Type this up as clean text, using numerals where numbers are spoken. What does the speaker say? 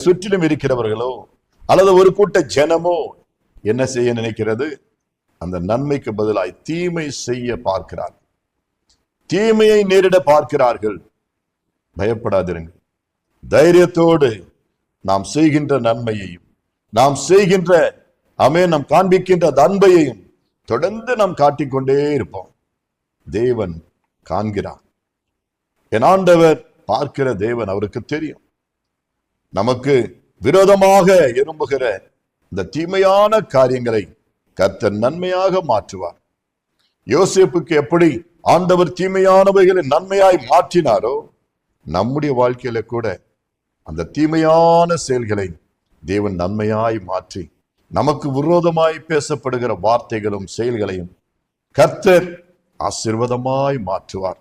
சுற்றிலும் இருக்கிறவர்களோ அல்லது ஒரு கூட்ட ஜனமோ என்ன செய்ய நினைக்கிறது? அந்த நன்மைக்கு பதிலாய் தீமை செய்ய பார்க்கிறார், தீமையை நேரிட பார்க்கிறார்கள். பயப்படாதிருங்கள். தைரியத்தோடு நாம் செய்கின்ற நன்மையையும் நாம் செய்கின்ற நாம் காண்பிக்கின்ற அன்பையையும் தொடர்ந்து நாம் காட்டிக்கொண்டே இருப்போம். தேவன் காண்கிறார். என் ஆண்டவர் பார்க்கிற தேவன், அவருக்கு தெரியும் நமக்கு விரோதமாக எழும்புகிற இந்த தீமையான காரியங்களை கர்த்தர் நன்மையாக மாற்றுவார். யோசேப்புக்கு எப்படி ஆண்டவர் தீமையானவைகளை நன்மையாய் மாற்றினாரோ, நம்முடைய வாழ்க்கையில கூட அந்த தீமையான செயல்களை தேவன் நன்மையாய் மாற்றி நமக்கு விரோதமாய் பேசப்படுகிற வார்த்தைகளும் செயல்களையும் கர்த்தர் ஆசீர்வாதமாய் மாற்றுவார்.